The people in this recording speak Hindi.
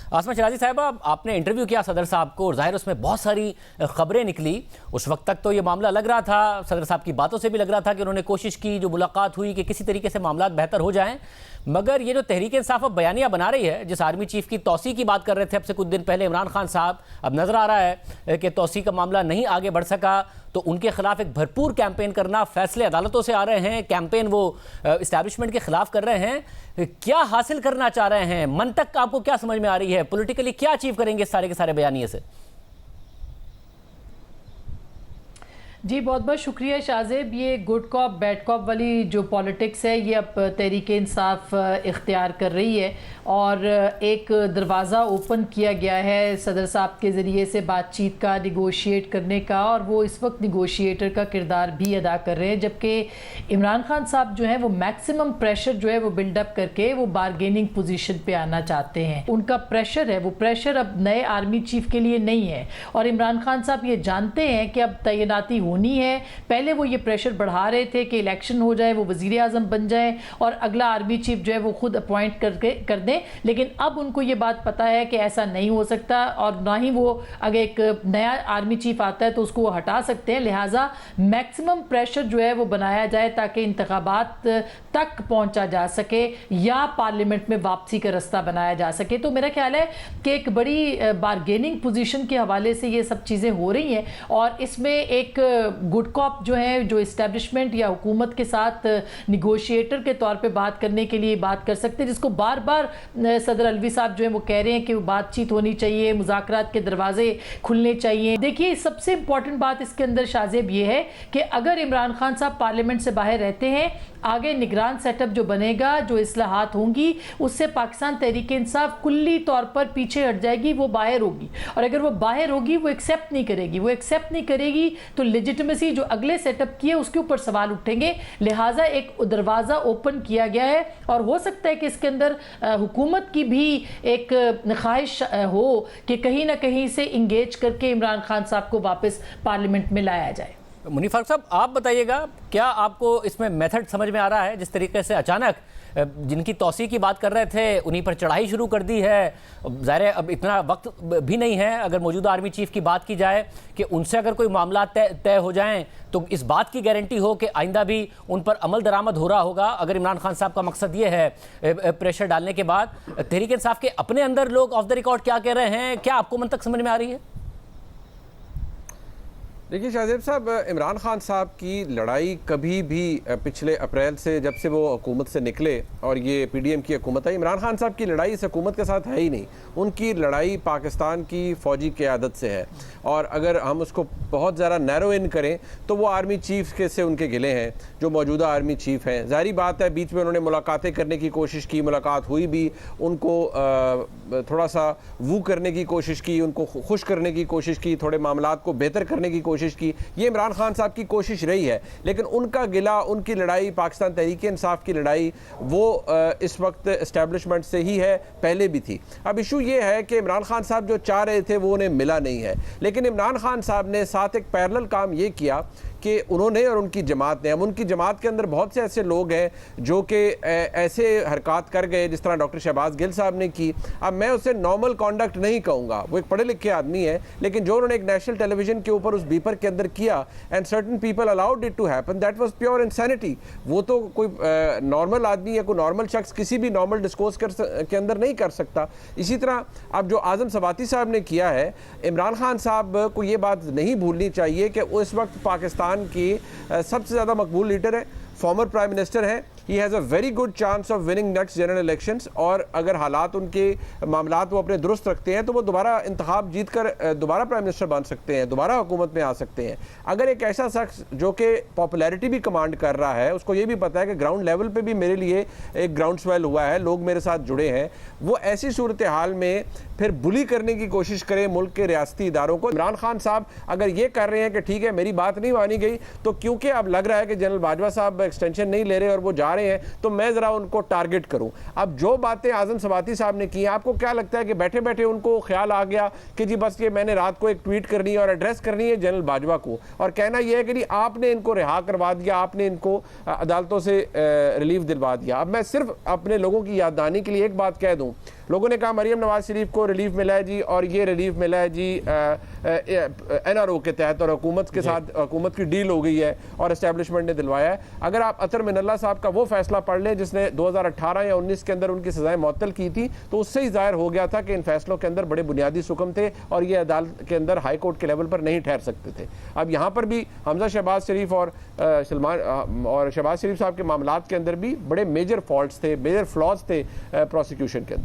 आसमा शराजी साहिबा, आपने इंटरव्यू किया सदर साहब को और जाहिर उसमें बहुत सारी खबरें निकली। उस वक्त तक तो ये मामला लग रहा था, सदर साहब की बातों से भी लग रहा था कि उन्होंने कोशिश की, जो मुलाकात हुई, कि किसी तरीके से मामला बेहतर हो जाएं। मगर ये जो तहरीक इंसाफ अब बयानियां बना रही है, जिस आर्मी चीफ की तौसी की बात कर रहे थे अब से कुछ दिन पहले इमरान खान साहब, अब नजर आ रहा है कि तौसी का मामला नहीं आगे बढ़ सका, तो उनके खिलाफ एक भरपूर कैंपेन करना, फैसले अदालतों से आ रहे हैं, कैंपेन वो इस्टेब्लिशमेंट के खिलाफ कर रहे हैं। क्या हासिल करना चाह रहे हैं? मंतक आपको क्या समझ में आ रही है? पॉलिटिकली क्या अचीव करेंगे सारे के सारे बयानिए से? जी बहुत बहुत शुक्रिया शाहजेब। ये गुड कॉप बैड कॉप वाली जो पॉलिटिक्स है ये अब तहरीक इंसाफ इख्तियार कर रही है और एक दरवाज़ा ओपन किया गया है सदर साहब के ज़रिए से बातचीत का, निगोशिएट करने का, और वो इस वक्त निगोशिएटर का किरदार भी अदा कर रहे हैं। जबकि इमरान खान साहब जो है वो मैक्सिमम प्रेशर जो है वो बिल्डअप करके वो बारगेनिंग पोजीशन पे आना चाहते हैं। उनका प्रेशर है, वो प्रेशर अब नए आर्मी चीफ के लिए नहीं है और इमरान खान साहब ये जानते हैं कि अब तैनाती होनी है। पहले वो ये प्रेशर बढ़ा रहे थे कि इलेक्शन हो जाए, वो वजीर आज़म बन जाए और अगला आर्मी चीफ जो है वो खुद अपॉइंट कर दें, लेकिन अब उनको ये बात पता है कि ऐसा नहीं हो सकता और ना ही वो अगर एक नया आर्मी चीफ आता है तो उसको वो हटा सकते हैं। लिहाजा मैक्सिमम प्रेशर जो है वो बनाया जाए ताकि इंतखाबात तक पहुंचा जा सके या पार्लियामेंट में वापसी का रास्ता बनाया जा सके। तो मेरा ख्याल है कि एक बड़ी बारगेनिंग पोजीशन के हवाले से ये सब चीज़ें हो रही हैं और इसमें एक गुड कॉप जो है, जो इस्टेब्लिशमेंट या हुकूमत के साथ निगोशिएटर के तौर पे बात करने के लिए बात कर सकते हैं, जिसको बार बार सदर अलवी साहब जो है वो कह रहे हैं कि बातचीत होनी चाहिए, मुज़ाकरात के दरवाजे खुलने चाहिए। देखिए सबसे इंपॉर्टेंट बात इसके अंदर शाहजेब ये है कि अगर इमरान खान साहब पार्लियामेंट से बाहर रहते हैं, आगे निगरान सेटअप जो बनेगा, जो इस्लाहात होंगी, उससे पाकिस्तान तहरीक इंसाफ कुल्ली तौर पर पीछे हट जाएगी, वो बाहर होगी। और अगर वो बाहर होगी वो एक्सेप्ट नहीं करेगी तो लेजिटिमेसी जो अगले सेटअप की है उसके ऊपर सवाल उठेंगे। लिहाजा एक दरवाज़ा ओपन किया गया है और हो सकता है कि इसके अंदर हुकूमत की भी एक ख्वाहिश हो कि कहीं ना कहीं से इंगेज करके इमरान खान साहब को वापस पार्लियामेंट में लाया जाए। मुनीर फारूक साहब, आप बताइएगा, क्या आपको इसमें मेथड समझ में आ रहा है? जिस तरीके से अचानक जिनकी तौसी की बात कर रहे थे उन्हीं पर चढ़ाई शुरू कर दी है। ज़ाहिर है अब इतना वक्त भी नहीं है, अगर मौजूदा आर्मी चीफ की बात की जाए कि उनसे अगर कोई मामला तय हो जाएं तो इस बात की गारंटी हो कि आइंदा भी उन पर अमल दरामद हो रहा होगा। अगर इमरान खान साहब का मकसद ये है प्रेशर डालने के बाद, तहरीक इंसाफ के अपने अंदर लोग ऑफ द रिकॉर्ड क्या कह रहे हैं, क्या आपको मन तक समझ में आ रही है? देखिए शाहजेब साहब, इमरान खान साहब की लड़ाई कभी भी पिछले अप्रैल से, जब से वो हुकूमत से निकले और ये पीडीएम की हुकूमत है, इमरान खान साहब की लड़ाई इस हुकूमत के साथ है ही नहीं। उनकी लड़ाई पाकिस्तान की फ़ौजी क़यादत से है और अगर हम उसको बहुत ज़्यादा नैरो इन करें तो वो आर्मी चीफ के से उनके गिले हैं, जो मौजूदा आर्मी चीफ हैं। ज़ाहिर बात है बीच में उन्होंने मुलाकातें करने की कोशिश की, मुलाकात हुई भी, उनको थोड़ा सा वू करने की कोशिश की, उनको खुश करने की कोशिश की, थोड़े मामलात को बेहतर करने की कोशिश की। ये इमरान खान साहब की कोशिश रही है, लेकिन उनका गिला, उनकी लड़ाई, पाकिस्तान तहरीक इंसाफ की लड़ाई, वो इस वक्त इस्टेब्लिशमेंट से ही है, पहले भी थी। अब इशू ये है कि इमरान खान साहब जो चाह रहे थे वो उन्हें मिला नहीं है, लेकिन इमरान खान साहब ने साथ एक पैरेलल काम ये किया कि उन्होंने और उनकी जमात ने, अब उनकी जमात के अंदर बहुत से ऐसे लोग हैं जो कि ऐसे हरकत कर गए जिस तरह डॉक्टर शहबाज गिल साहब ने की। अब मैं उसे नॉर्मल कॉन्डक्ट नहीं कहूँगा, वो एक पढ़े लिखे आदमी है, लेकिन जो उन्होंने एक नेशनल टेलीविजन के ऊपर उस बीपर के अंदर किया, and certain people allowed it to happen, that was pure insanity. वो तो कोई नॉर्मल आदमी या कोई नॉर्मल शख्स किसी भी नॉर्मल डिस्कोर्स के अंदर नहीं कर सकता। इसी तरह अब जो आज़म सवाती साहब ने किया है, इमरान खान साहब को ये बात नहीं भूलनी चाहिए कि उस वक्त पाकिस्तान की सबसे ज़्यादा मकबूल लीडर है, फॉर्मर प्राइम मिनिस्टर है। He has a very good chance of winning next general elections और अगर हालात उनके मामलात वो अपने दुरुस्त रखते हैं तो वो दोबारा इंतखाब जीत कर दोबारा प्राइम मिनिस्टर बन सकते हैं, दोबारा हुकूमत में आ सकते हैं। अगर एक ऐसा शख्स जो कि पॉपुलैरिटी भी कमांड कर रहा है, उसको ये भी पता है कि ग्राउंड लेवल पे भी मेरे लिए एक ग्राउंड स्वेल हुआ है, लोग मेरे साथ जुड़े हैं, वो ऐसी सूरत हाल में फिर बुली करने की कोशिश करे मुल्क के रियासती इदारों को। इमरान खान साहब अगर ये कर रहे हैं कि ठीक है मेरी बात नहीं मानी गई, तो क्योंकि अब लग रहा है कि जनरल बाजवा साहब एक्सटेंशन नहीं ले रहे और वो जा रहे हैं, तो मैं ज़रा उनको टारगेट करूं। अब जो बातें आज़म सवाती साहब ने की, आपको क्या लगता है कि बैठे बैठे उनको ख्याल आ गया कि जी बस ये मैंने रात को एक ट्वीट करनी है और एड्रेस करनी है जनरल बाजवा को और कहना यह है कि जी आपने इनको रिहा करवा दिया, आपने इनको अदालतों से रिलीफ दिलवा दिया। अब मैं सिर्फ अपने लोगों की याददानी के लिए एक बात कह दूँ, लोगों ने कहा मरियम नवाज शरीफ को रिलीफ मिला है जी, और ये रिलीफ मिला है जी NRO के तहत, और हुकूमत के साथ हुकूमत की डील हो गई है और एस्टेब्लिशमेंट ने दिलवाया है। अगर आप अतर मिनल्ला साहब का वो फैसला पढ़ लें जिसने 2018 या 19 के अंदर उनकी सजाएं मुअत्तल की थी, तो उससे ही जाहिर हो गया था कि इन फैसलों के अंदर बड़े बुनियादी सुकम थे और ये अदालत के अंदर हाई कोर्ट के लेवल पर नहीं ठहर सकते थे। अब यहाँ पर भी हमजा शहबाज शरीफ और शहबाज शरीफ साहब के मामलात के अंदर भी बड़े मेजर फॉल्ट्स थे, मेजर फ्लॉज थे प्रोसिक्यूशन के अंदर।